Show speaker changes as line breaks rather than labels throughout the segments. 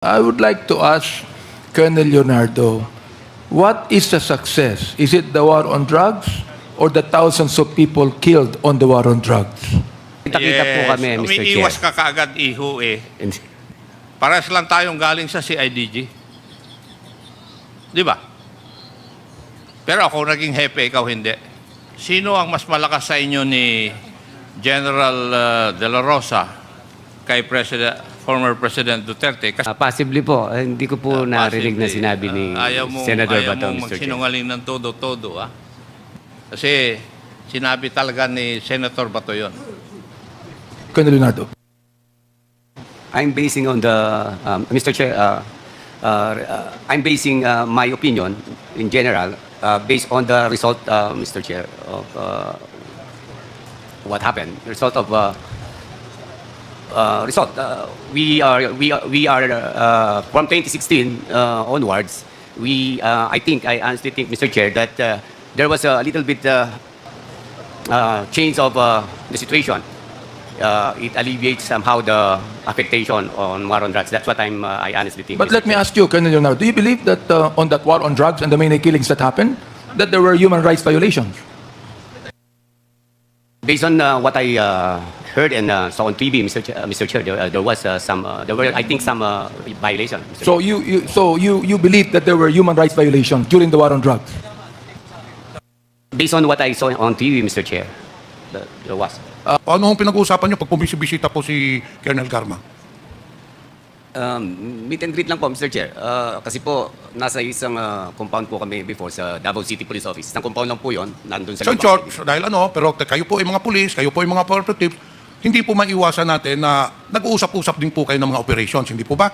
I would like to ask Colonel Leonardo, what is the success? Is it the war on drugs or the thousands of people killed on the war on drugs?
Kita-kita po kami, Mr. Chair.
Umiiwas ka kaagad, iho eh. Pares lang tayong galing sa CIDG. Di ba? Pero ako naging hepe, ikaw hindi. Sino ang mas malakas sa inyo ni General De La Rosa kay former President Duterte? Kasi
Possibly po. Hindi ko po narinig na sinabi ni Senador Bato,
ayaw mong
Mr. Chair.
magsinungaling ng todo-todo, ah. Kasi sinabi talaga ni Senator Bato yun.
Colonel Leonardo.
I'm basing on the, Mr. Chair, I'm basing my opinion in general based on the result, Mr. Chair, of what happened. The result of we are from 2016 onwards. I honestly think, Mr. Chair, that there was a little bit change of the situation. It alleviates somehow the affectation on war on drugs. That's what I honestly think.
But
Mr.
let me
Chair.
ask you, Colonel Leonardo, do you believe that on that war on drugs and the many killings that happened, that there were human rights violations?
Based on what I heard and saw on TV, Mr. Chair, there was there were, I think, some violations. Mr.
So you believe that there were human rights violations during the war on drugs?
Based on what I saw on TV, Mr. Chair, there was.
Ano ang pinag-uusapan niyo pag bumisibisita po si Colonel Garma?
Meet and greet lang po, Mr. Chair. Kasi po, nasa isang compound po kami before sa Davao City Police Office. Isang compound lang po yun, nandun sa
So in short, dahil pero kayo po ay mga pulis, kayo po ay mga operatives, hindi po maiwasan natin na nag-uusap-usap din po kayo ng mga operations, hindi po ba?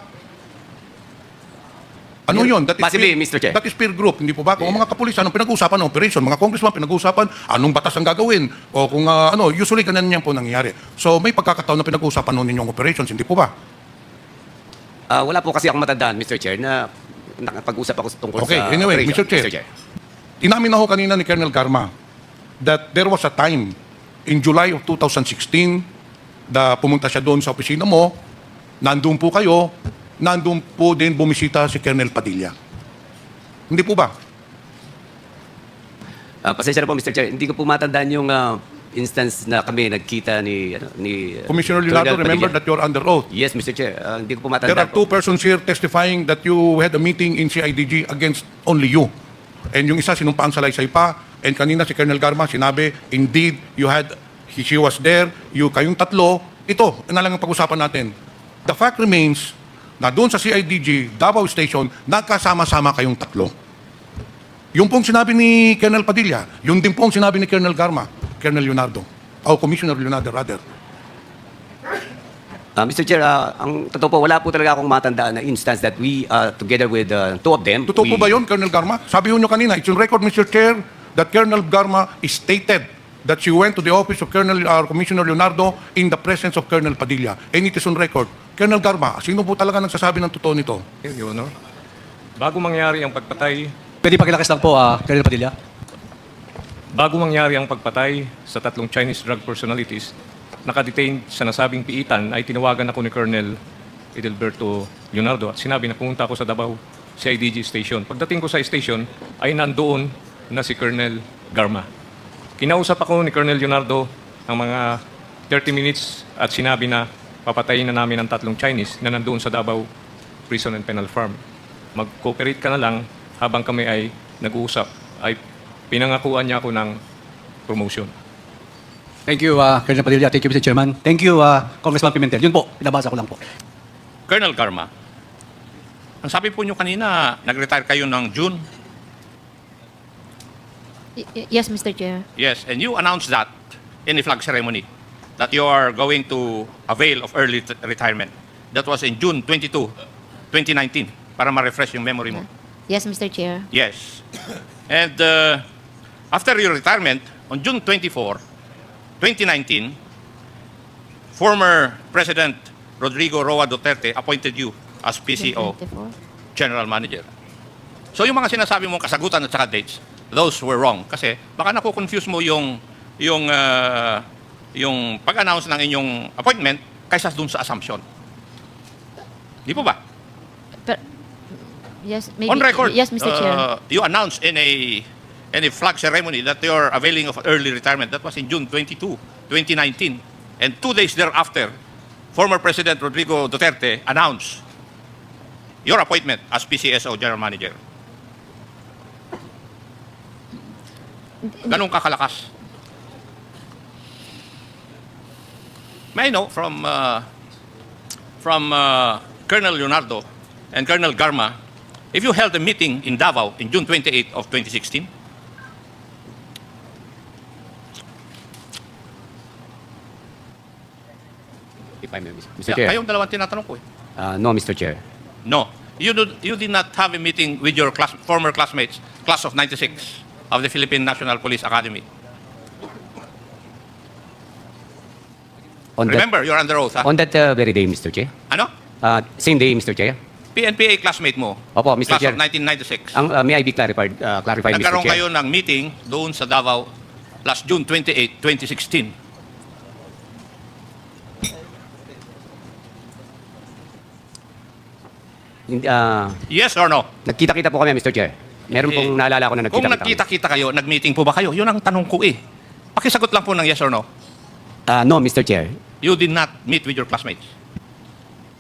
Ano yun?
Possibly, Mr. Chair.
That is peer group, hindi po ba? Kung mga kapulis, anong pinag-uusapan ng operation? Mga congressman, pinag-uusapan anong batas ang gagawin? O kung usually ganun yan po nangyayari. So may pagkakataon na pinag-uusapan nun ninyong operations, hindi po ba?
Wala po kasi akong matandaan, Mr. Chair, na nakapag-usap ako tungkol
Okay,
sa
anyway,
operation,
Mr. Chair. Inamin na ho kanina ni Colonel Garma that there was a time in July of 2016 na pumunta siya doon sa opisina mo, nandun po kayo, nandun po din bumisita si Colonel Padilla. Hindi po ba?
Pasensya na po, Mr. Chair. Hindi ko po matandaan yung instance na kami nagkita ni
Commissioner Leonardo, remember that you're under oath.
Yes, Mr. Chair. Hindi ko po
There
matandaan
are two persons here testifying that you had a meeting in CIDG against only you. And yung isa sinumpaang salaysay pa. And kanina si Colonel Garma sinabi, indeed, she was there, kayong tatlo. Ito, na lang ang pag-usapan natin. The fact remains na doon sa CIDG, Davao Station, nagkasama-sama kayong tatlo. Yung pong sinabi ni Colonel Padilla, yung din pong sinabi ni Colonel Garma, Colonel Leonardo, o Commissioner Leonardo rather.
Mr. Chair, ang totoo po, wala po talaga akong matandaan na instance that we, together with two of them,
Totoo po ba yun, Colonel Garma? Sabi ho nyo kanina, it's on record, Mr. Chair, that Colonel Garma stated that she went to the office of Commissioner Leonardo in the presence of Colonel Padilla. And it is on record. Colonel Garma, sino po talaga nagsasabi ng totoo nito?
Your Honor, bago mangyari ang pagpatay,
Pwede pakilakas lang po, Colonel Padilla.
bago mangyari ang pagpatay sa tatlong Chinese drug personalities, nakadetain sa nasabing piitan ay tinawagan ako ni Colonel Edelberto Leonardo at sinabi na pumunta ako sa Davao CIDG station. Pagdating ko sa station ay nandoon na si Colonel Garma. Kinausap ako ni Colonel Leonardo ang mga 30 minutes at sinabi na papatayin na namin ang tatlong Chinese na nandoon sa Davao Prison and Penal Farm. Mag-cooperate ka na lang habang kami ay nag-uusap. Ay pinangakuan niya ako ng promotion.
Thank you, Colonel Padilla. Thank you, Mr. Chairman. Thank you, Congressman Pimentel. Yun po, pinabasa ko lang po.
Colonel Garma, ang sabi po nyo kanina, nag-retire kayo ng June.
Yes, Mr. Chair.
Yes, and you announced that in the flag ceremony, that you are going to avail of early retirement. That was in June 22, 2019, para ma-refresh yung memory mo.
Yes, Mr. Chair.
Yes. And after your retirement, on June 24, 2019, former President Rodrigo Roa Duterte appointed you as PCO
24.
General Manager. So yung mga sinasabi mong kasagutan at saka dates, those were wrong. Kasi baka naku-confuse mo yung pag-announce ng inyong appointment kaysa dun sa assumption. Di po ba?
But, yes, maybe.
On record,
Yes, Mr. Chair.
you announced in a flag ceremony that you're availing of early retirement. That was in June 22, 2019. And 2 days thereafter, former President Rodrigo Duterte announced your appointment as PCSO General Manager. Ganun ka kalakas. May I know from Colonel Leonardo and Colonel Garma, if you held a meeting in Davao in June 28 of 2016,
If I may, Mr.
yeah,
Chair.
kayong dalawang tinatanong ko eh.
No, Mr. Chair.
No. You did not have a meeting with your former classmates, class of 96 of the Philippine National Police Academy.
On
Remember, you're under oath, ha?
on that very day, Mr. Chair.
Ano?
Same day, Mr. Chair.
PNPA classmate mo.
Opo, Mr.
Class
Chair.
of 1996.
May I be clarified, Mr.
Nagkaroon
Chair?
kayo ng meeting doon sa Davao last June 28, 2016. Yes or no?
Nagkita-kita po kami, Mr. Chair. Meron pong naalala ko na
Kung
nagkita-kita kami.
nagkita-kita kayo, nag-meeting po ba kayo? Yun ang tanong ko eh. Pakisagot lang po ng yes or no.
No, Mr. Chair.
You did not meet with your classmates.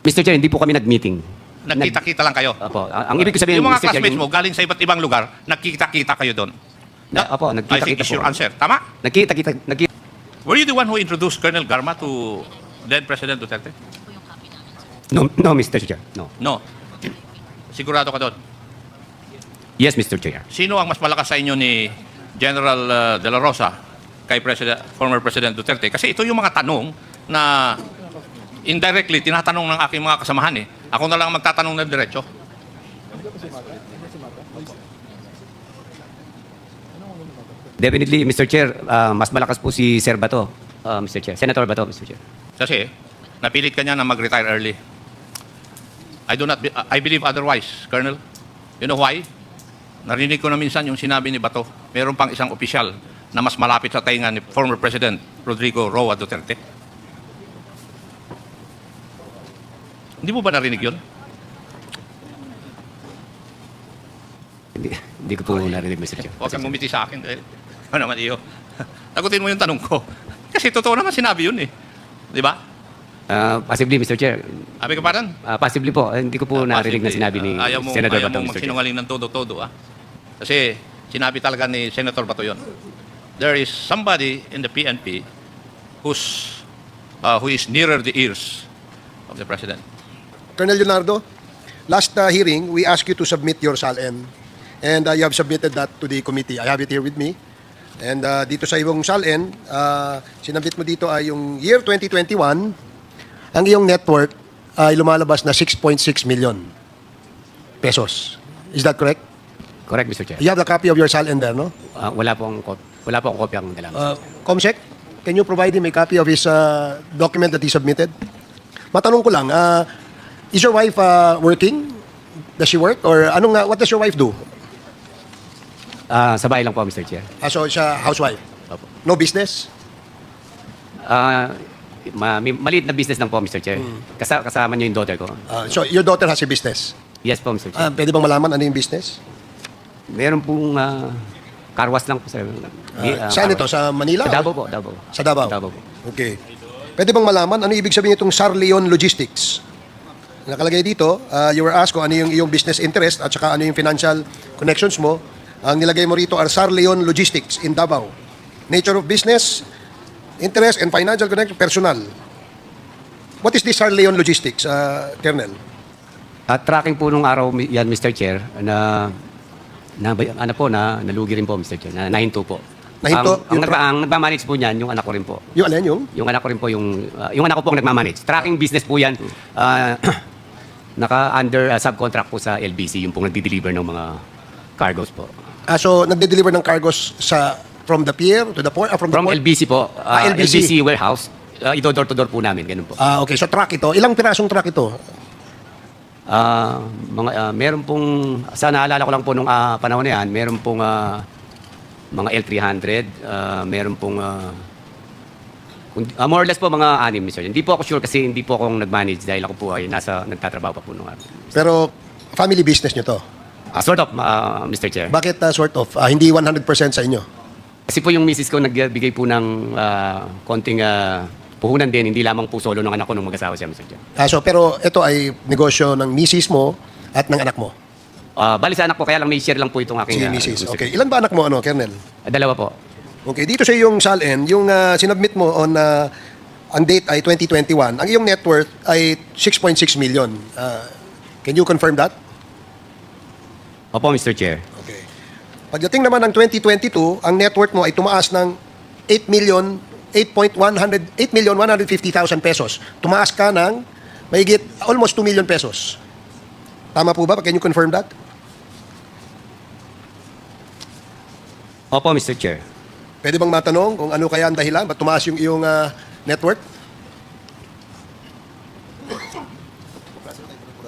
Mr. Chair, hindi po kami nag-meeting.
Nagkita-kita lang kayo.
Opo. Ang ibig ko sabihin,
Yung mga
Mr. Chair,
classmates mo, galing sa iba't ibang lugar, nagkita-kita kayo doon.
Opo,
I think
nagkita-kita
is
po.
your answer. Tama?
Nagkita-kita.
Were you the one who introduced Colonel Garma to then President Duterte?
No, Mr. Chair. No.
No. Sigurado ka doon.
Yes, Mr. Chair.
Sino ang mas malakas sa inyo ni General De La Rosa kay former President Duterte? Kasi ito yung mga tanong na indirectly tinatanong ng aking mga kasamahan eh. Ako na lang magtatanong ng diretso.
Definitely, Mr. Chair, mas malakas po si Sir Bato, Mr. Chair. Senator Bato, Mr. Chair.
Kasi napilit ka niya na mag-retire early. I believe otherwise, Colonel. You know why? Narinig ko na minsan yung sinabi ni Bato. Meron pang isang opisyal na mas malapit sa tainga ni former President Rodrigo Roa Duterte. Hindi mo ba narinig yun?
Hindi ko po narinig, Mr. Chair.
Huwag kang ngumiti sa akin dahil ano naman iyo. Tagutin mo yung tanong ko. Kasi totoo naman sinabi yun eh. Di ba?
Possibly, Mr. Chair.
Sabi ka parang?
Possibly po. Hindi ko po narinig na sinabi ni Senator Bato,
Ayaw mong
Mr. Chair.
magsinungaling ng todo-todo ah. Kasi sinabi talaga ni Senator Bato yun. There is somebody in the PNP who is nearer the ears of the President.
Colonel Leonardo, last hearing, we asked you to submit your SALN. And you have submitted that to the committee. I have it here with me. And dito sa iyong SALN, sinabit mo dito ay yung year 2021, ang iyong net worth ay lumalabas na 6.6 million pesos. Is that correct?
Correct, Mr. Chair.
You have the copy of your SALN there, no?
Wala pong kopya ang dala.
Comsec, can you provide him a copy of his document that he submitted? Matanong ko lang, is your wife working? Does she work? Or what does your wife do?
Sa bahay lang po, Mr. Chair.
So, siya housewife?
Opo.
No business?
Maliit na business lang po, Mr. Chair. Kasama niyo yung daughter ko.
So, your daughter has a business?
Yes po, Mr. Chair.
Pwede bang malaman ano yung business?
Meron pong carwash lang po, sir.
Saan ito? Sa Manila?
Sa Davao po, Davao.
Sa Davao?
Davao po.
Okay. Pwede bang malaman ano ibig sabihin itong Sarleon Logistics? Nakalagay dito, you were asked kung ano yung iyong business interest at saka ano yung financial connections mo. Ang nilagay mo rito are Sarleon Logistics in Davao. Nature of business, interest and financial connection, personal. What is this Sarleon Logistics, Colonel?
Tracking po nung araw yan, Mr. Chair, na nalugi rin po, Mr. Chair, na nahinto po.
Nahinto?
Ang nagmamanage po niyan, yung anak ko rin po.
Yung alin yung?
Yung anak ko rin po, yung anak ko po ang nagmamanage. Tracking business po yan. Naka-under subcontract po sa LBC, yung pong nagdi-deliver ng mga cargos po.
So, nagde-deliver ng cargos from the pier to the port? From the port?
LBC po.
LBC.
LBC warehouse. Ito door to door po namin, ganun po.
Okay, so truck ito. Ilang pirasong truck ito?
Meron pong, sa naalala ko lang po nung panahon na yan, meron pong mga L300, meron pong More or less po mga 6, Mr. Chair. Hindi po ako sure kasi hindi po akong nag-manage dahil ako po ay nagtatrabaho pa po nung araw.
Pero family business nyo to.
Sort of, Mr. Chair.
Bakit sort of? Hindi 100% sa inyo?
Kasi po yung misis ko nagbigay po ng konting puhunan din, hindi lamang po solo ng anak ko nung mag-asawa siya, Mr. Chair.
Pero ito ay negosyo ng misis mo at ng anak mo.
Bali sa anak ko, kaya lang may share lang po itong aking...
Si misis.
Mr.
Okay. Ilan ba anak mo, Colonel?
Dalawa po.
Okay. Dito sa iyong SALN, yung sinubmit mo on ang date ay 2021, ang iyong net worth ay 6.6 million. Can you confirm that?
Opo, Mr. Chair.
Okay. Pagdating naman ng 2022, ang net worth mo ay tumaas ng 8,150,000 pesos. Tumaas ka ng mahigit almost 2 million pesos. Tama po ba? Can you confirm that?
Opo, Mr. Chair.
Pwede bang matanong kung ano kaya ang dahilan? Ba't tumaas yung iyong net worth?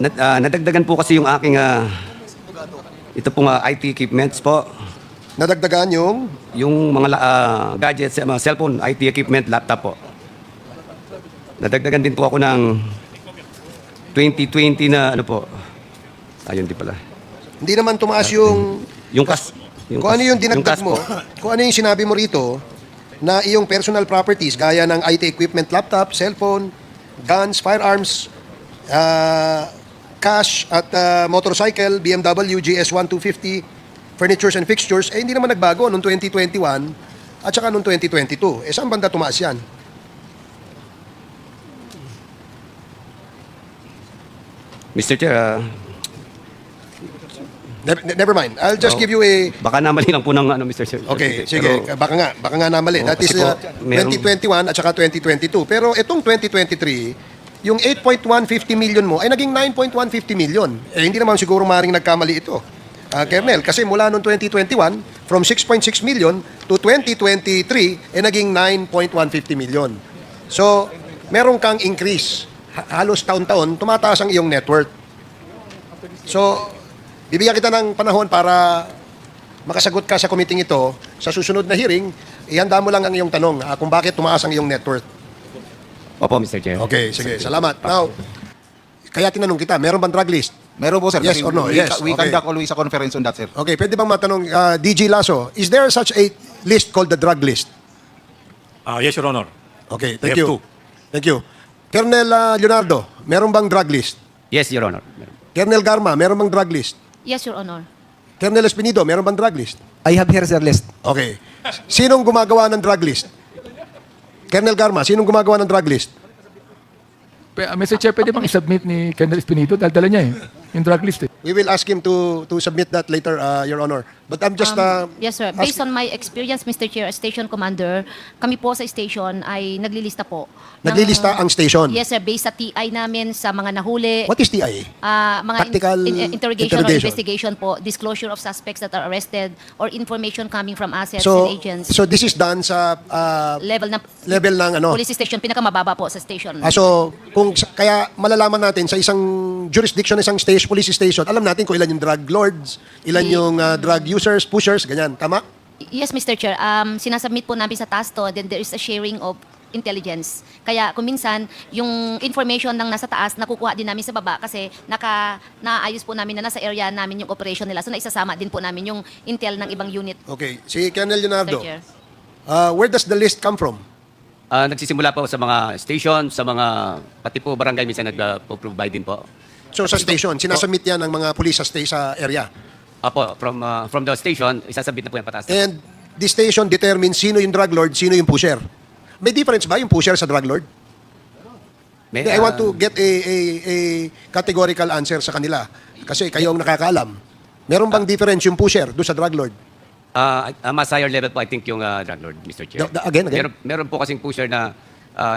Nadagdagan po kasi yung aking ito pong IT equipments po.
Nadagdagan yung
Yung mga gadgets, mga cellphone, IT equipment, laptop po. Nadagdagan din po ako ng 2020 na ano po. Ayun din pala.
hindi naman tumaas yung
Yung kas...
kung ano yung dinagdag
kas
mo,
po.
kung ano yung sinabi mo rito na iyong personal properties gaya ng IT equipment, laptop, cellphone, guns, firearms, cash at motorcycle, BMW GS1250, furnitures and fixtures, hindi naman nagbago noong 2021 at saka noong 2022. Saan banda tumaas yan?
Mr. Chair,
Never mind. I'll just give you a...
baka namali lang po ng ano, Mr. Chair.
Okay, sige.
Pero,
Baka nga namali. That is
kasi po, merong-
2021 at saka 2022. Pero itong 2023, yung 8.150 million mo ay naging 9.150 million. Hindi naman siguro maaaring nagkamali ito. Colonel, kasi mula noong 2021, from 6.6 million to 2023, naging 9.150 million. So, meron kang increase. Halos taon-taon, tumataas ang iyong net worth. So, bibigyan kita ng panahon para makasagot ka sa committee ito. Sa susunod na hearing, ihanda mo lang ang iyong tanong kung bakit tumaas ang iyong net worth.
Opo, Mr. Chair.
Okay, sige. Salamat. Now, kaya tinanong kita, meron bang drug list?
Meron po, sir.
Yes
Kasi
or no?
We,
Yes.
we
Okay.
conduct always a conference on that, sir.
Okay, pwede bang matanong, DG Lasso, is there such a list called the drug list?
Yes, Your Honor.
Okay,
We
thank
have
you.
two.
Thank you. Colonel Leonardo, meron bang drug list?
Yes, Your Honor.
Colonel Garma, meron bang drug list?
Yes, Your Honor.
Colonel Espinido, meron bang drug list?
I have here, sir, list.
Okay. Sinong gumagawa ng drug list? Colonel Garma, sinong gumagawa ng drug list?
Mr. Chair, pwede bang i-submit ni Colonel Espinido? Dala niya yung drug list eh.
We will ask him to submit that later, Your Honor. But I'm just...
Yes, sir. Based on my experience, Mr. Chair, as Station Commander, kami po sa station ay naglilista po.
Naglilista ang station?
Yes, sir. Based sa TI namin, sa mga nahuli.
What is TIA?
Mga
Tactical
interrogation or
interrogation.
investigation po, disclosure of suspects that are arrested, or information coming from assets
So,
and agents.
so this is done sa
level
ng ano?
police station, pinakamababa po sa station.
So, kaya malalaman natin sa isang jurisdiction, isang police station, alam natin kung ilan yung drug lords, ilan yung drug users, pushers, ganyan. Tama?
Yes, Mr. Chair. Sinasubmit po namin sa task to, then there is a sharing of intelligence. Kaya kung minsan, yung information ng nasa taas, nakukuha din namin sa baba kasi naayos po namin na nasa area namin yung operation nila. So naisasama din po namin yung intel ng ibang unit.
Okay. Si Colonel Leonardo,
Mr. Chair.
where does the list come from?
Nagsisimula po sa mga station, sa mga, pati po barangay minsan nagpo-provide din po.
So sa station, sinasubmit yan ng mga police sa area.
Apo, from the station, isasabit na po yung pataas.
And the station determines sino yung drug lord, sino yung pusher. May difference ba yung pusher sa drug lord?
May,
I want to get a categorical answer sa kanila. Kasi kayo ang nakakaalam. Meron bang difference yung pusher doon sa drug lord?
Mas higher level po, I think, yung drug lord, Mr. Chair.
Again?
Meron po kasing pusher na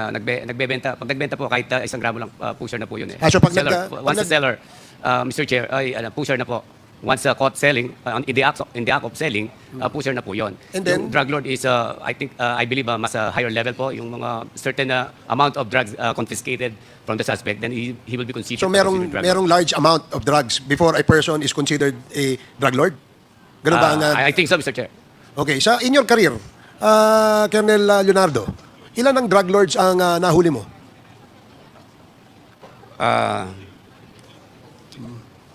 nagbebenta. Pag nagbenta po, kahit 1 gramo lang, pusher na po yun.
So pag
Once a seller, Mr. Chair, ay pusher na po. Once caught selling, in the act of selling, pusher na po yun.
And then,
yung drug lord is, I believe, mas higher level po. Yung mga certain amount of drugs confiscated from the suspect, then he will be considered.
so merong large amount of drugs before a person is considered a drug lord? Ganun ba ang...
I think so, Mr. Chair.
Okay, in your career, Colonel Leonardo, Ilan ang drug lords ang nahuli mo?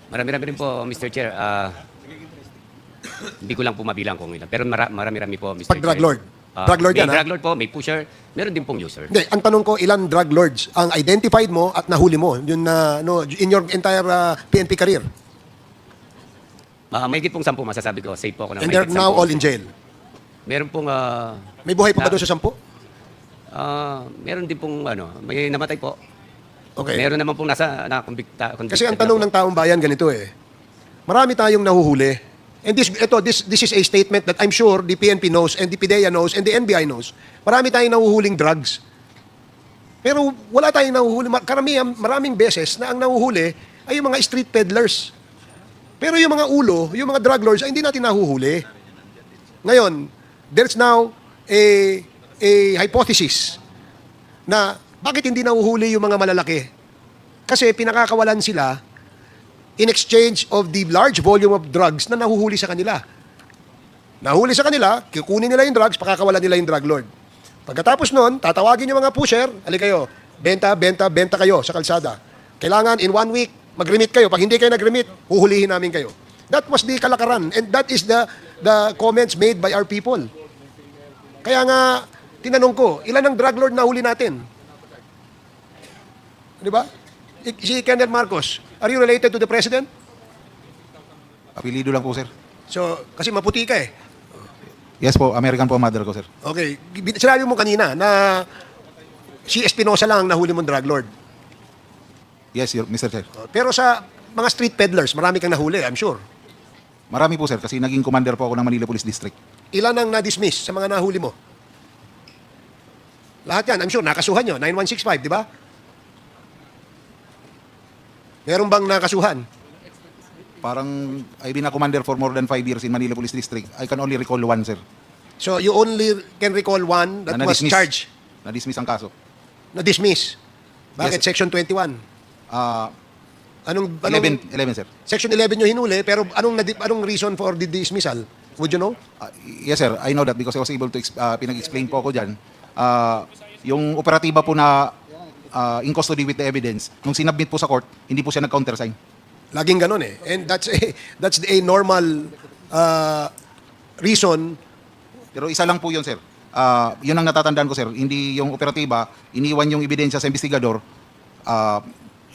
Marami-rami rin po, Mr. Chair. Hindi ko lang po mabilang kung ilan. Pero marami-rami po, Mr.
Pag drug
Chair.
lord? Drug lord
may
yan, ha?
drug lord po, may pusher. Meron din pong user.
Hindi, ang tanong ko, ilan drug lords ang identified mo at nahuli mo yun na in your entire PNP career?
May higit pong 10 masasabi ko. Safe po ako na
And
may
they're
higit
now
10.
all in jail.
Meron pong...
May buhay pa ba
na-
doon sa 10?
meron din pong may namatay po.
Okay.
Meron naman pong nakumbikta.
Kasi ang tanong ng taong bayan ganito eh. Marami tayong nahuhuli. And this is a statement that I'm sure the PNP knows and the PDEA knows and the NBI knows. Marami tayong nahuhuling drugs. Pero wala tayong nahuhuli. Maraming beses na ang nahuhuli ay yung mga street peddlers. Pero yung mga ulo, yung mga drug lords ay hindi natin nahuhuli. Ngayon, there's now a hypothesis na bakit hindi nahuhuli yung mga malalaki? Kasi pinakakawalan sila in exchange of the large volume of drugs na nahuhuli sa kanila. Nahuli sa kanila, kukunin nila yung drugs, pakakawalan nila yung drug lord. Pagkatapos nun, tatawagin yung mga pusher, ali kayo, benta kayo sa kalsada. Kailangan in 1 week, mag-remit kayo. Pag hindi kayo nag-remit, huhulihin namin kayo. That was the kalakaran and that is the comments made by our people. Kaya nga, tinanong ko, ilan ang drug lord na huli natin? Di ba? Si Colonel Marcos, are you related to the President?
Apelido lang po, sir.
So, kasi maputi ka eh.
Yes po, American po ang mother ko, sir.
Okay. Sinabi mo kanina na si Espinosa lang ang nahuli mong drug lord.
Yes, Mr. Chair.
Pero sa mga street peddlers, marami kang nahuli, I'm sure.
Marami po, sir, kasi naging commander po ako ng Manila Police District.
Ilan ang na-dismiss sa mga nahuli mo? Lahat yan, I'm sure, nakasuhan nyo, 9165, di ba? Meron bang nakasuhan?
Parang I've been a commander for more than 5 years in Manila Police District. I can only recall one, sir.
So you only can recall one that
Na
was
na-dismiss.
charged,
Na-dismiss ang kaso.
na-dismiss. Bakit?
Yes,
Section 21.
Ah,
Anong
11, sir.
Section 11 nyo hinuli, pero anong reason for the dismissal? Would you know?
Yes, sir. I know that because I was able to pinag-explain po ako dyan. Yung operatiba po na in custody with the evidence, nung sinabmit po sa court, hindi po siya nag-countersign.
Laging ganun eh. And that's a normal reason.
Pero isa lang po yun, sir. Yun ang natatandaan ko, sir. Hindi yung operatiba, iniwan yung ebidensya sa investigador,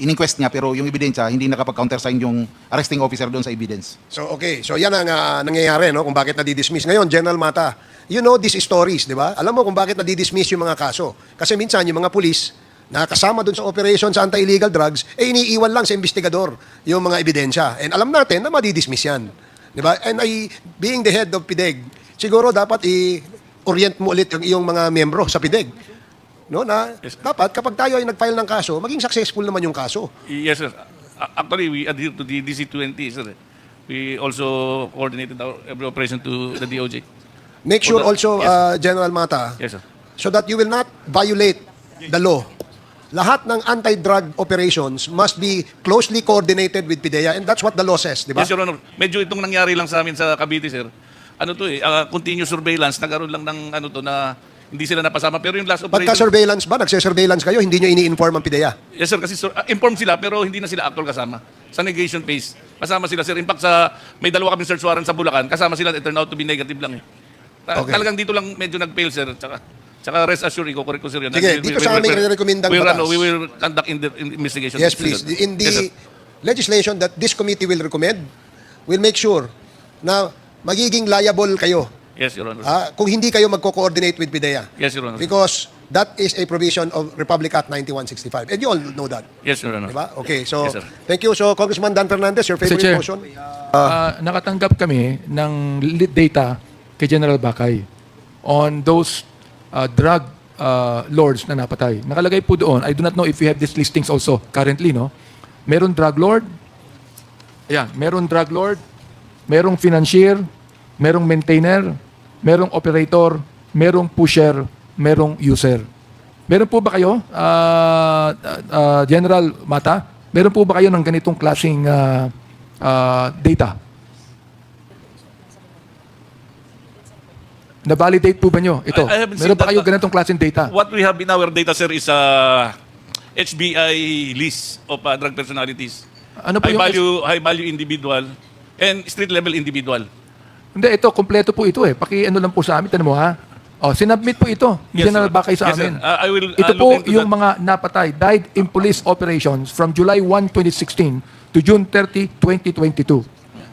in-inquest niya, pero yung ebidensya, hindi nakapag-countersign yung arresting officer doon sa evidence.
So, okay. So, yan ang nangyayari, no? Kung bakit nadidismiss. Ngayon, General Mata, you know these stories, di ba? Alam mo kung bakit nadidismiss yung mga kaso. Kasi minsan, yung mga pulis, na kasama doon sa operation sa anti-illegal drugs, iniiwan lang sa investigador yung mga ebidensya. And alam natin na madidismiss yan. Di ba? And being the head of PIDEG, siguro dapat i-orient mo ulit yung iyong mga membro sa PIDEG. No, na dapat kapag tayo ay nag-file ng kaso, maging successful naman yung kaso.
Yes, sir. Actually, we adhere to the DC-20, sir. We also coordinated our every operation to the DOJ.
Make sure
For the-
also,
yes.
General Mata,
Yes, sir.
so that you will not violate the law. Lahat ng anti-drug operations must be closely coordinated with PIDEA and that's what the law says, di ba?
Yes, Your Honor. Medyo itong nangyari lang sa amin sa Cavite, sir. Ano to continuous surveillance. Nagkaroon lang ng na hindi sila napasama. Pero yung last operation...
Pagka-surveillance ba? Nagse-surveillance kayo? Hindi nyo ini-inform ang PIDEA?
Yes, sir. Kasi informed sila pero hindi na sila actual kasama. Sa negation phase. Kasama sila, sir. In fact, may dalawa kaming search warrant sa Bulacan. Kasama sila. It turned out to be negative lang eh.
Okay.
Talagang dito lang medyo nag-fail, sir. Tsaka rest assured, correct ko, sir. Yun.
Sige, dito sa aming recommendang batas.
We will conduct investigation.
Yes, please. In
Yes,
the
sir.
legislation that this committee will recommend, we'll make sure na magiging liable kayo
Yes, Your Honor.
kung hindi kayo magko-coordinate with PIDEA.
Yes, Your Honor.
Because that is a provision of Republic Act 9165. And you all know that.
Yes, Your Honor.
Diba? Okay, so
Yes, sir.
thank you. So, Congressman Dan Fernandez, your favorite
Chair.
motion?
Nakatanggap kami ng data kay General Bakay on those drug lords na napatay. Nakalagay po doon, I do not know if you have these listings also currently, no? Meron drug lord, ayan, meron drug lord, merong financier, merong maintainer, merong operator, merong pusher, merong user. Meron po ba kayo, General Mata, meron po ba kayo ng ganitong klaseng data? Na-validate po ba nyo ito?
I haven't
Meron
seen
pa
that.
kayo ganitong klaseng data?
What we have in our data, sir, is a HBI list of drug personalities.
Ano po
High value individual and street level individual.
Hindi, ito, kompleto po ito eh. Paki-ano lang po sa amin, tanong mo ha? O, sinubmit po ito.
Yes,
General
sir.
Bakay sa
Yes, sir.
amin.
I will
Ito
look
po
into
yung
that.
mga napatay, died in police operations from July 1, 2016 to June 30, 2022.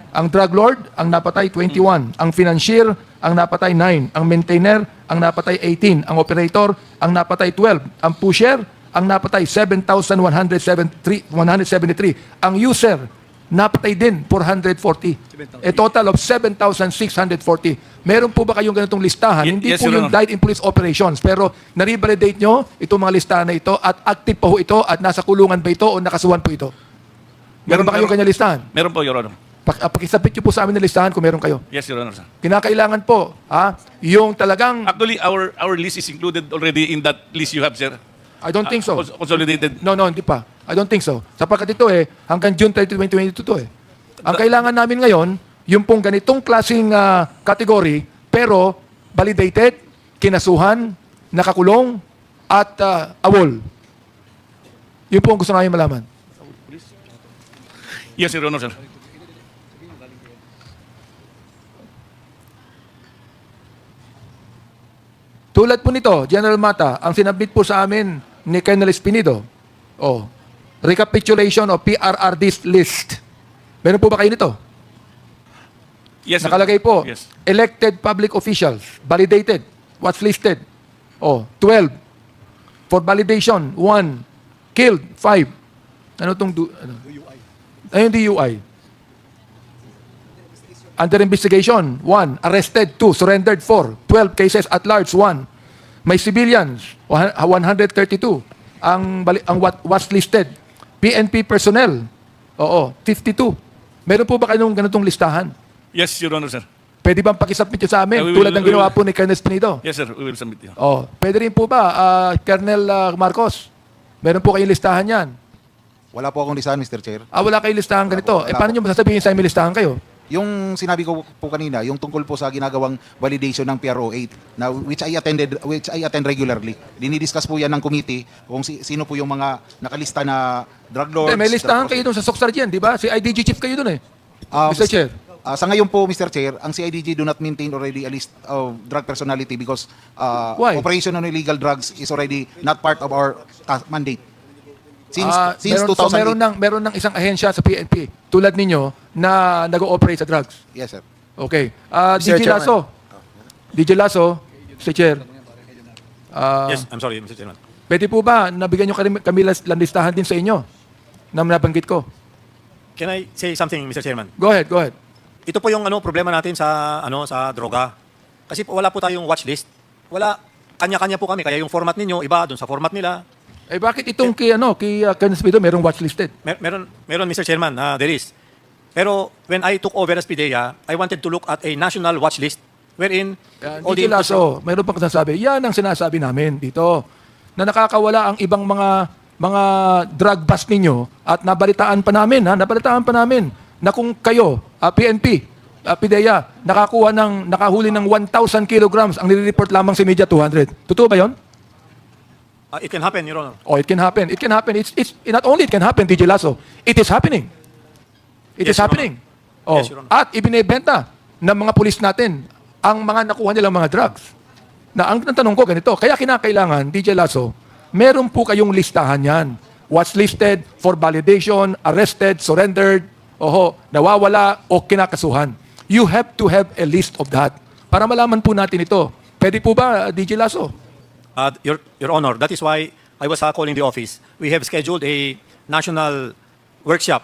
Ang drug lord, ang napatay 21. Ang financier, ang napatay 9. Ang maintainer, ang napatay 18. Ang operator, ang napatay 12. Ang pusher, ang napatay 7,173. Ang user, napatay din 440. A total of 7,640. Meron po ba kayong ganitong listahan? Hindi
Yes,
po
Your
yung
Honor.
died in police operations, pero na-revalidate nyo itong mga listahan na ito at active pa ho ito at nasa kulungan ba ito o nakasuhan po ito? Meron ba kayong kanyang listahan?
Meron po, Your Honor.
Pakisabit nyo po sa amin ng listahan kung meron kayo.
Yes, Your Honor, sir.
Kinakailangan po, yung talagang,
Actually, our list is included already in that list you have, sir.
I don't think so.
Consolidated.
No, hindi pa. I don't think so. Sapagkat ito hanggang June 30, 2022 to Ang kailangan namin ngayon, yung pong ganitong klaseng category, pero validated, kinasuhan, nakakulong, at awol. Yun po ang gusto namin malaman.
Yes, Your Honor, sir.
Tulad po nito, General Mata, ang sinabit po sa amin ni Colonel Espinido, recapitulation of PRRD's list. Meron po ba kayo nito?
Yes, sir.
Nakalagay po,
Yes.
elected public officials, validated, what's listed? 12. For validation, 1. Killed, 5. Ano itong Ayun, DUI. Under investigation, 1. Arrested, 2. Surrendered, 4. 12 cases at large, 1. May civilians, 132. Ang what's listed. PNP personnel, 52. Meron po ba kayong ganitong listahan?
Yes, Your Honor, sir.
Pwede bang pakisubmit nyo sa amin
We will-
tulad ng
we will-
ginawa po ni Colonel Espinido?
Yes, sir. We will submit you.
Pwede rin po ba, Colonel Marcos? Meron po kayong listahan yan?
Wala po akong listahan, Mr. Chair.
Wala kayong listahan ganito.
Wala
Paano
po.
nyo masasabihin sa may listahan kayo?
Yung sinabi ko po kanina, yung tungkol po sa ginagawang validation ng PRO8 na which I attend regularly. Dinidiscuss po yan ng committee kung sino po yung mga nakalista na drug lords.
May listahan
drug-
kayo doon sa Socsargen, di ba? Si IDG chief kayo doon Mr. Chair.
Sa ngayon po, Mr. Chair, ang CIDG do not maintain already a list of drug personality because
Why?
operation on illegal drugs is already not part of our mandate. Since
Meron,
2008.
meron ng isang ahensya sa PNP tulad ninyo na nag-ooperate sa drugs.
Yes, sir.
Okay.
Mr.
DJ
Chairman.
Lasso. DJ Lasso, Mr. Chair.
Yes, I'm sorry, Mr. Chairman.
Pwede po ba nabigyan nyo kami listahan din sa inyo na nabanggit ko?
Can I say something, Mr. Chairman?
Go ahead, go ahead.
Ito po yung problema natin sa sa droga. Kasi po, wala po tayong watch list. Wala, kanya-kanya po kami. Kaya yung format ninyo iba doon sa format nila.
Bakit itong kay Colonel Espinido merong watch listed?
Meron Mr. Chairman, there is. Pero when I took over as PDEA, I wanted to look at a national watch list wherein all
DJ Lasso, meron pang sinasabi. Yan ang sinasabi namin dito. Na nakakawala ang ibang mga drug bust ninyo at nabalitaan pa namin, na kung kayo, PNP, PDEA, nakahuli ng 1,000 kilograms, ang nire-report lamang sa media 200. Totoo ba yon?
it can happen, Your Honor.
It can happen. It can happen. It's not only it can happen, DJ Lasso. It is happening. It is
Yes, Your
happening.
Yes, Your Honor.
At ibinebenta ng mga pulis natin ang mga nakuha nilang mga drugs. Na ang tanong ko ganito, kaya kinakailangan, DJ Lasso, meron po kayong listahan yan. What's listed for validation, arrested, surrendered, nawawala o kinakasuhan. You have to have a list of that para malaman po natin ito. Pwede po ba, DJ Lasso?
Your Honor, that is why I was calling the office. We have scheduled a national workshop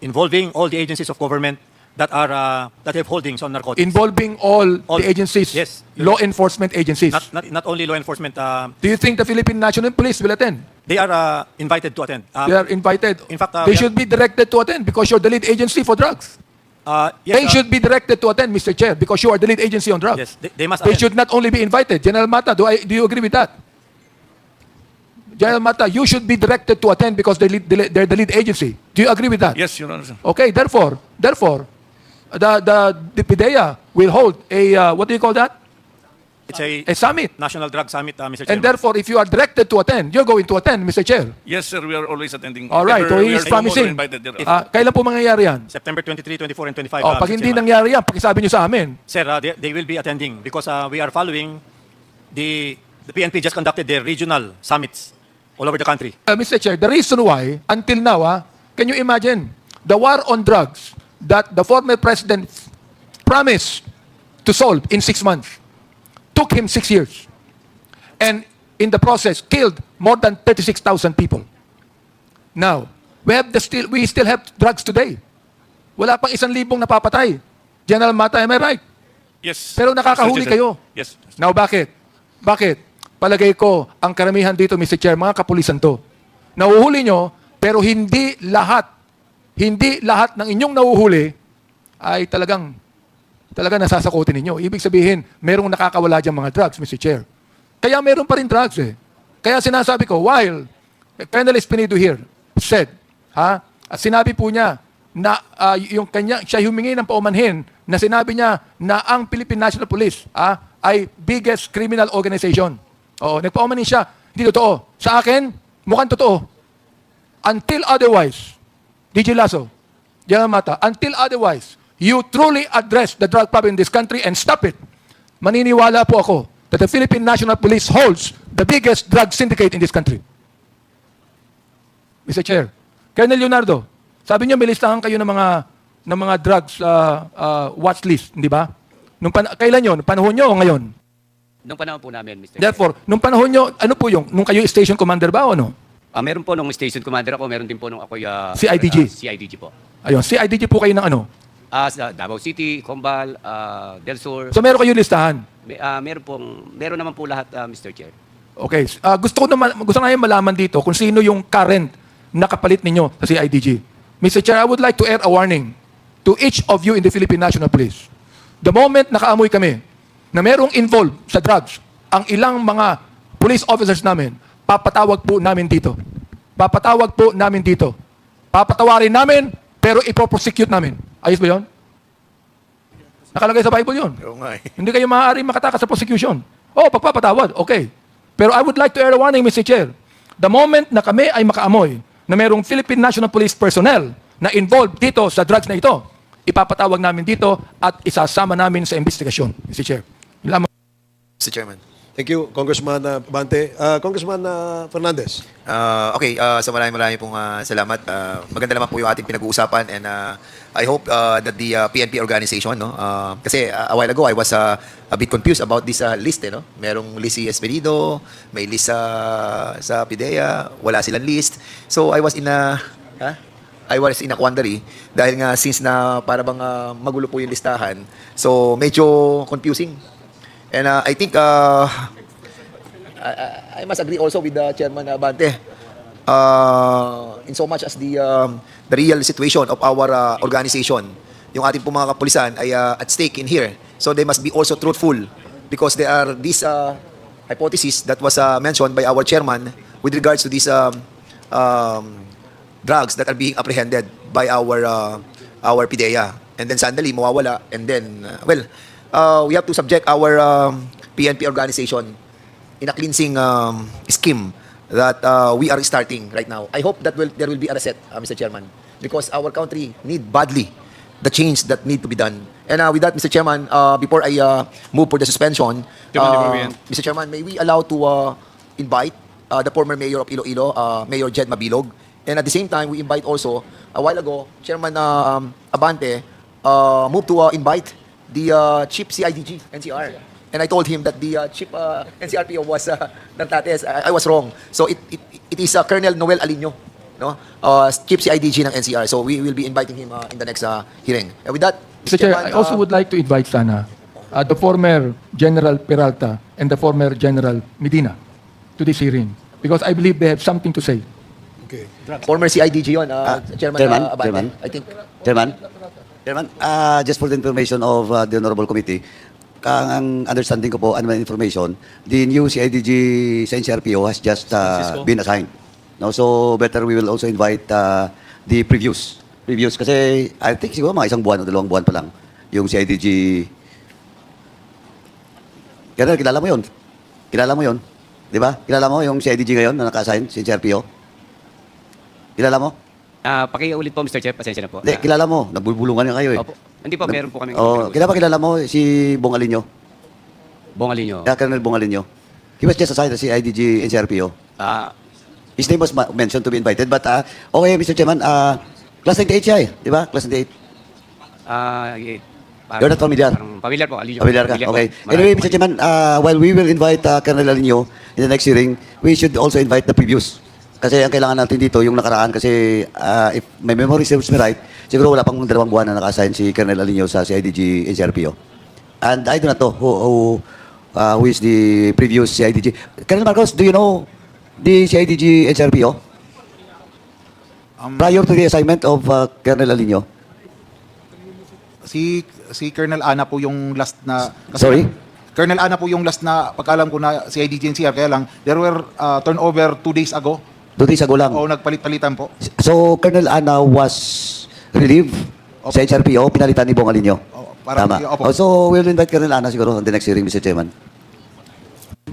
involving all the agencies of government that have holdings on narcotics.
Involving all the agencies,
Yes.
law enforcement agencies.
Not only law enforcement.
Do you think the Philippine National Police will attend?
They are invited to attend.
They are invited.
in fact,
They
we
should be directed to attend because you're the lead agency for drugs.
Yes,
They should be directed to attend, Mr. Chair, because you are the lead agency on drugs.
Yes, they must
They
attend.
should not only be invited. General Mata, do you agree with that? General Mata, you should be directed to attend because they're the lead agency. Do you agree with that?
Yes, Your Honor, sir.
Okay, therefore, the PIDEA will hold a, what do you call that?
It's a
A summit.
national drug summit, Mr.
And
Chairman.
therefore, if you are directed to attend, you're going to attend, Mr. Chair.
Yes, sir, we are always attending.
All right, so
Whenever
he
we
is
are
promising.
invited there.
Kailan po mangyayari yan?
September 23, 24, and 25.
Pag
Mr.
hindi
Chairman.
nangyari yan, pakisabi nyo sa amin.
Sir, they will be attending because we are following the PNP just conducted their regional summits all over the country.
Mr. Chair, the reason why, until now, can you imagine, the war on drugs that the former president promised to solve in 6 months took him 6 years. And in the process, killed more than 36,000 people. Now, we still have drugs today. Wala pang 1,000 napapatay. General Mata, am I right?
Yes.
Pero nakakahuli
Mr. Chair.
kayo.
Yes.
Now, bakit? Bakit? Palagay ko, ang karamihan dito, Mr. Chair, mga kapulisan to. Nahuhuli nyo, pero hindi lahat ng inyong nahuhuli ay talagang nasasakutin ninyo. Ibig sabihin, merong nakakawala dyan mga drugs, Mr. Chair. Kaya meron pa rin drugs eh. Kaya sinasabi ko, while Colonel Espinido here said, at sinabi po niya na siya humingi ng paumanhin na sinabi niya na ang Philippine National Police ay biggest criminal organization. Oo, nagpaumanhin siya. Hindi totoo. Sa akin, mukhang totoo. Until otherwise, DJ Lasso, General Mata, until otherwise, you truly address the drug problem in this country and stop it. Maniniwala po ako that the Philippine National Police holds the biggest drug syndicate in this country. Mr. Chair, Colonel Leonardo, sabi niyo may listahan kayo ng mga drugs watch list, hindi ba? Kailan yun? Panahon niyo o ngayon?
Nung panahon po namin, Mr. Chair.
Therefore, nung panahon niyo, ano po yung, nung kayo station commander ba o ano?
Meron po nung station commander ako, meron din po nung ako'y...
CIDG?
CIDG po.
Ayun, CIDG po kayo ng ano?
Sa Davao City, Combal, Del Sur.
So meron kayo listahan?
Meron naman po lahat, Mr. Chair.
Okay. Gusto nga yung malaman dito kung sino yung current na kapalit ninyo sa CIDG. Mr. Chair, I would like to air a warning to each of you in the Philippine National Police. The moment nakaamoy kami na merong involved sa drugs, ang ilang mga police officers namin, papatawag po namin dito. Papatawag po namin dito. Papatawarin namin, pero ipoprosecute namin. Ayos ba yun? Nakalagay sa Bible yun. Hindi kayo maaari makatakas sa prosecution. Pagpapatawad, okay. Pero I would like to air a warning, Mr. Chair. The moment na kami ay makaamoy na mayroong Philippine National Police personnel na involved dito sa drugs na ito, ipapatawag namin dito at isasama namin sa investigasyon, Mr. Chair.
Mr. Chairman.
Thank you, Congressman Bante. Congressman Fernandez.
So maraming pong salamat. Maganda naman po yung ating pinag-uusapan and I hope that the PNP organization, kasi a while ago I was a bit confused about this list. Merong list si Esperido, may list sa PIDEA, wala silang list. So I was in a quandary dahil nga since na para bang magulo po yung listahan. So medyo confusing. And I think I must agree also with the Chairman Bante in so much as the real situation of our organization. Yung ating po mga kapulisan ay at stake in here. So they must be also truthful because there are these hypotheses that was mentioned by our Chairman with regards to these drugs that are being apprehended by our PIDEA. And then suddenly mawawala and then we have to subject our PNP organization in a cleansing scheme that we are starting right now. I hope that there will be a reset, Mr. Chairman, because our country need badly the change that need to be done. And with that, Mr. Chairman, before I move for the suspension, Mr. Chairman, may we allow to invite the former mayor of Iloilo, Mayor Jed Mabilog, and at the same time, we invite also, a while ago, Chairman Abante moved to invite the chief CIDG, NCR. And I told him that the chief NCRPO was Nartates. I was wrong. So it is Colonel Noel Alino, chief CIDG ng NCR. So we will be inviting him in the next hearing. And with that,
Mr. Chair, I also would like to invite sana the former General Peralta and the former General Medina to this hearing because I believe they have something to say.
Okay.
Former CIDG yun, Chairman Abante, I think.
Chairman, just for the information of the Honorable Committee, ang understanding ko po, ano man information, the new CIDG sa NCRPO has just been assigned. No, so better we will also invite the previews. Kasi I think siguro mga 1 buwan o 2 buwan pa lang yung CIDG Colonel, kilala mo yun? Kilala mo yun? Di ba? Kilala mo yung CIDG ngayon na naka-assign, si CRPO? Kilala mo?
Pakiulit po, Mr. Chair. Pasensya na po.
Hindi, kilala mo. Nagbubulungan nga kayo eh.
Opo. Hindi po, meron po kami.
Kilala mo si Bong Alinyo?
Bong Alinyo.
Colonel Bong Alinyo. He was just assigned as CIDG and CRPO. His name was mentioned to be invited, but okay, Mr. Chairman, class 98 siya eh, di ba? Class 98. You're not familiar?
Familiar po, Alinyo.
Familiar ka? Okay. Anyway, Mr. Chairman, while we will invite Colonel Alinyo in the next hearing, we should also invite the previous. Kasi ang kailangan natin dito, yung nakaraan, kasi if my memory serves me right, siguro wala pang 2 buwan na naka-assign si Colonel Alinyo sa CIDG and CRPO. And I do not know who is the previous CIDG. Colonel Marcos, do you know the CIDG and CRPO? Prior to the assignment of Colonel Alinyo?
Si Colonel Ana po yung last na...
Sorry?
Colonel Ana po yung last na pagkalam ko na si IDG and CR. Kaya lang, there were turnover 2 days ago.
2 days ago lang.
O nagpalit-palitan po.
So, Colonel Ana was relieved sa HRPO, pinalitan ni Bong Alinyo. Tama.
Opo.
So, we'll invite Colonel Ana siguro on the next hearing, Mr. Chairman.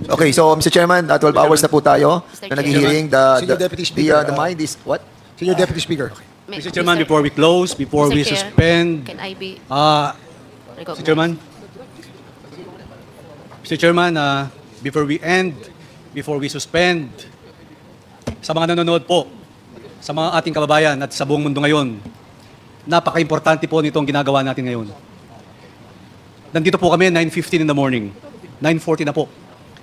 Okay, so Mr. Chairman, 12 hours na po tayo
Mr.
na nag-hearing.
Senior Deputy Speaker,
The mind is what?
Senior Deputy Speaker.
Mr. Chairman, before we close, before
Mr.
we
Chair,
suspend,
Can I be
Mr. Chairman, before we end, before we suspend, sa mga nanonood po, sa mga ating kababayan at sa buong mundo ngayon, napaka-importante po nitong ginagawa natin ngayon. Nandito po kami 9:15 in the morning. 9:40 na po.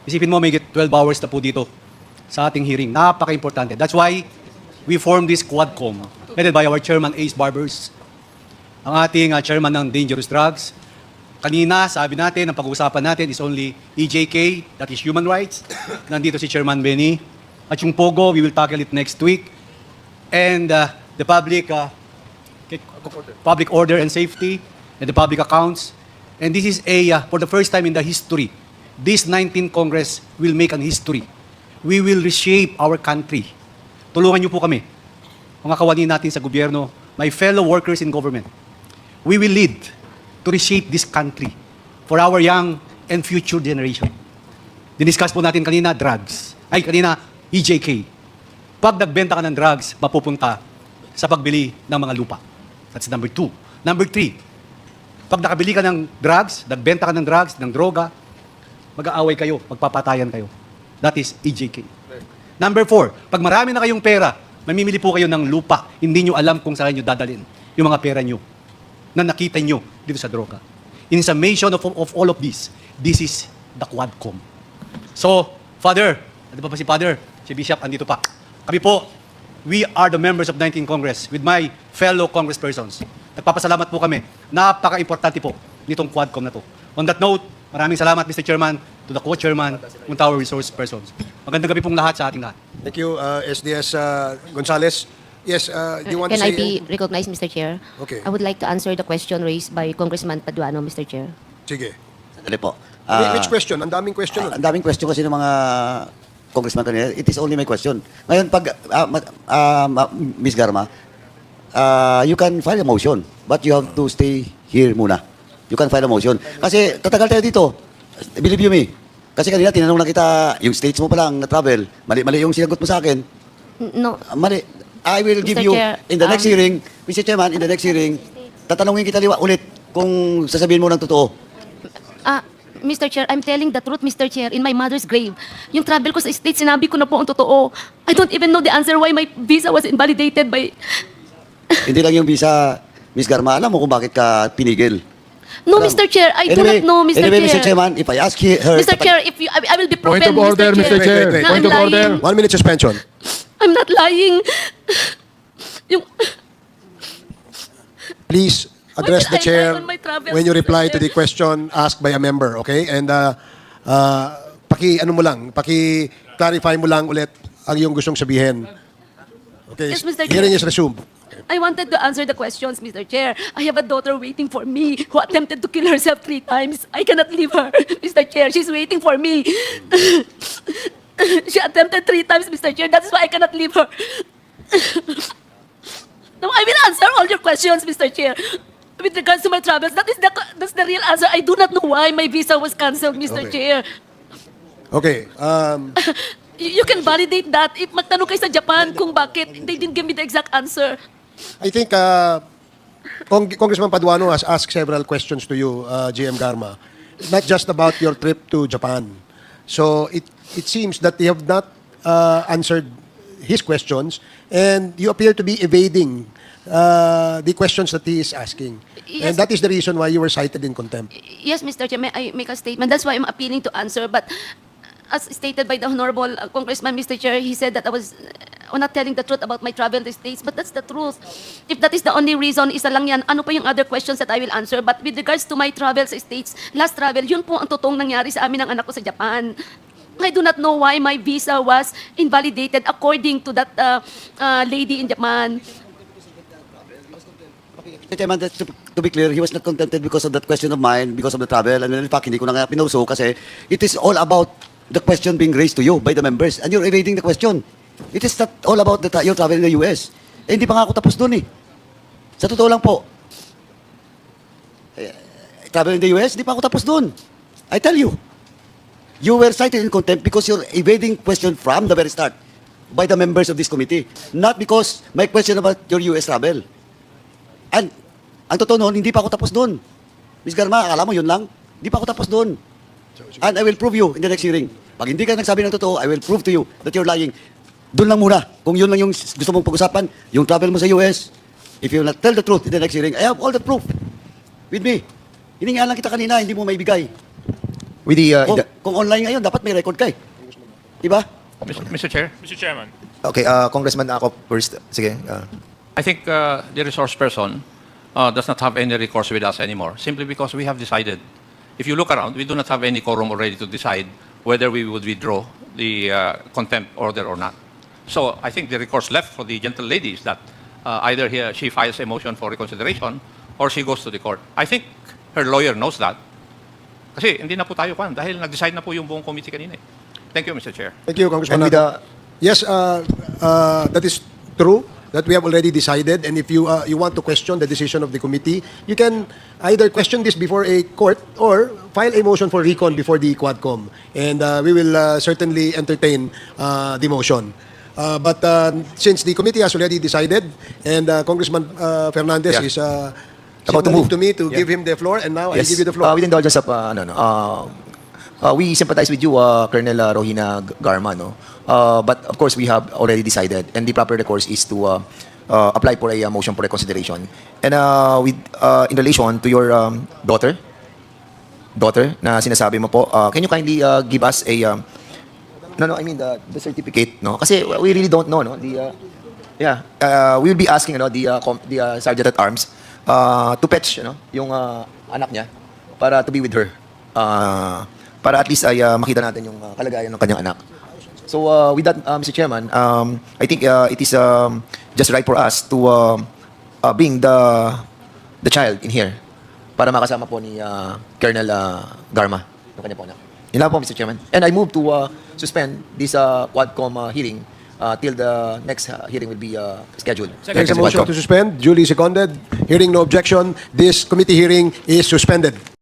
Isipin mo, may 12 hours na po dito sa ating hearing. Napaka-importante. That's why we formed this Quadcom, headed by our Chairman Ace Barbers, ang ating Chairman ng Dangerous Drugs. Kanina, sabi natin, ang pag-uusapan natin is only EJK, that is human rights. Nandito si Chairman Benny. At yung POGO, we will tackle it next week. And the public order and safety, and the public accounts. And this is for the first time in the history, this 19th Congress will make an history. We will reshape our country. Tulungan niyo po kami, mga kawani natin sa gobyerno, my fellow workers in government. We will lead to reshape this country for our young and future generation. Diniscuss po natin kanina, EJK. Pag nagbenta ka ng drugs, mapupunta sa pagbili ng mga lupa. That's number 2. Number 3, pag nakabili ka ng drugs, nagbenta ka ng drugs, ng droga, mag-aaway kayo, magpapatayan kayo. That is EJK. Number 4, pag marami na kayong pera, mamimili po kayo ng lupa, hindi nyo alam kung saan nyo dadalhin yung mga pera nyo na nakita nyo dito sa droga. In summation of all of this is the Quadcom. So, Father, ano pa si Father? Si Bishop, andito pa. Kami po, we are the members of 19th Congress with my fellow congresspersons. Nagpapasalamat po kami. Napaka-importante po nitong Quadcom na to. On that note, maraming salamat, Mr. Chairman, to the co-chairman, ng Tower Resource Persons. Magandang gabi pong lahat sa ating lahat.
Thank you, SDS Gonzales. Yes, do you want
Can
to
I
say...
be recognized, Mr. Chair?
Okay.
I would like to answer the question raised by Congressman Paduano, Mr. Chair.
Sige.
Sandali po.
Which question? Ang daming question.
Ang daming question kasi ng mga congressman kanina. It is only my question. Ngayon, pag, Ms. Garma, you can file a motion, but you have to stay here muna. You can file a motion. Kasi tatagal tayo dito. Believe you me. Kasi kanina, tinanong na kita, yung states mo pa lang na travel, mali yung sinagot mo sa akin.
No.
Mali. I will give
Mr.
you,
Chair,
in the next hearing, Mr. Chairman, in the next hearing, tatanungin kita ulit kung sasabihin mo ng totoo.
Mr. Chair, I'm telling the truth, Mr. Chair, in my mother's grave. Yung travel ko sa States, sinabi ko na po ang totoo. I don't even know the answer why my visa was invalidated by...
Hindi lang yung visa, Ms. Garma, alam mo kung bakit ka pinigil.
No, Mr. Chair, I do not know, Mr.
Anyway,
Chair.
Mr. Chairman, if I ask her...
Mr. Chair, if you, I will be proven,
Point of order, Mr. Chair.
Wait.
Point of order.
1 minute suspension.
I'm not lying. Yung...
Please address
Why
the
did I
chair
lie on my travel,
when you
Mr.
reply to
Chair?
the question asked by a member, okay? And paki-clarify mo lang ulit ang iyong gustong sabihin. Okay,
Yes, Mr.
hearing
Chair.
is resumed.
I wanted to answer the questions, Mr. Chair. I have a daughter waiting for me who attempted to kill herself 3 times. I cannot leave her, Mr. Chair. She's waiting for me. She attempted 3 times, Mr. Chair. That's why I cannot leave her. Now, I will answer all your questions, Mr. Chair.
with regards to my travels, that's the real answer. I do not know why my visa was canceled, Mr.
Okay.
Chair.
Okay.
You can validate that if magtanong kayo sa Japan kung bakit they didn't give me the exact answer.
I think Congressman Paduano has asked several questions to you, GM Garma, not just about your trip to Japan. So it seems that you have not answered his questions, and you appear to be evading the questions that he is asking.
Yes.
And that is the reason why you were cited in contempt.
Yes, Mr. Chair, may I make a statement? That's why I'm appealing to answer. But as stated by the Honorable Congressman, Mr. Chair, he said that I was not telling the truth about my travel to States, but that's the truth. If that is the only reason, isa lang yan. Ano pa yung other questions that I will answer? But with regards to my travel sa States, last travel, yun po ang totoong nangyari sa amin ng anak ko sa Japan. I do not know why my visa was invalidated according to that lady in Japan.
Mr. Chairman, to be clear, he was not contented because of that question of mine, because of the travel. And in fact, hindi ko na nga pinurso kasi it is all about the question being raised to you by the members. And you're evading the question. It is not all about your travel in the US. Eh, hindi pa nga ako tapos dun eh. Sa totoo lang po. Travel in the US, hindi pa ako tapos dun. I tell you. You were cited in contempt because you're evading question from the very start by the members of this committee. Not because my question about your US travel. And ang totoo noon, hindi pa ako tapos doon. Ms. Garma, akala mo yun lang? Hindi pa ako tapos doon. And I will prove you in the next hearing. Pag hindi ka nagsabi ng totoo, I will prove to you that you're lying. Doon lang muna. Kung yun lang yung gusto mong pag-usapan, yung travel mo sa US, if you will not tell the truth in the next hearing, I have all the proof with me. Hiningaan lang kita kanina, hindi mo maibigay.
With the,
Kung online ngayon, dapat may record ka eh. Diba?
Mr. Chair,
Mr. Chairman.
okay, Congressman ako first. Sige.
I think the resource person does not have any recourse with us anymore, simply because we have decided. If you look around, we do not have any quorum already to decide whether we would withdraw the contempt order or not. So I think the recourse left for the gentle lady is that either she files a motion for reconsideration or she goes to the court. I think her lawyer knows that. Kasi hindi na po tayo kwan dahil nag-decide na po yung buong committee kanina. Thank you, Mr. Chair.
Thank you, Congressman.
And with the,
Yes, that is true. That we have already decided, and if you want to question the decision of the committee, you can either question this before a court or file a motion for recon before the Quadcom, and we will certainly entertain the motion. But since the committee has already decided, and Congressman Fernandez
Yeah.
is
About to
signaling
move.
to me to
Yeah.
give him the floor, and now
yes,
I give you the floor.
with indulgence of, we sympathize with you, Colonel Rohina Garma, no? But of course, we have already decided, and the proper recourse is to apply for a motion for reconsideration. And in relation to your daughter na sinasabi mo po, can you kindly give us a I mean the certificate, no? Kasi we really don't know, no? We will be asking, the Sergeant at Arms to fetch, yung anak niya para to be with her. Para at least ay makita natin yung kalagayan ng kanyang anak. So with that, Mr. Chairman, I think it is just right for us to bring the child in here para makasama po ni Colonel Garma, yung kanya po anak. Yun lang po, Mr. Chairman. And I move to suspend this Quadcom hearing till the next hearing will be scheduled.
There's a motion to suspend, duly seconded. Hearing no objection, this committee hearing is suspended.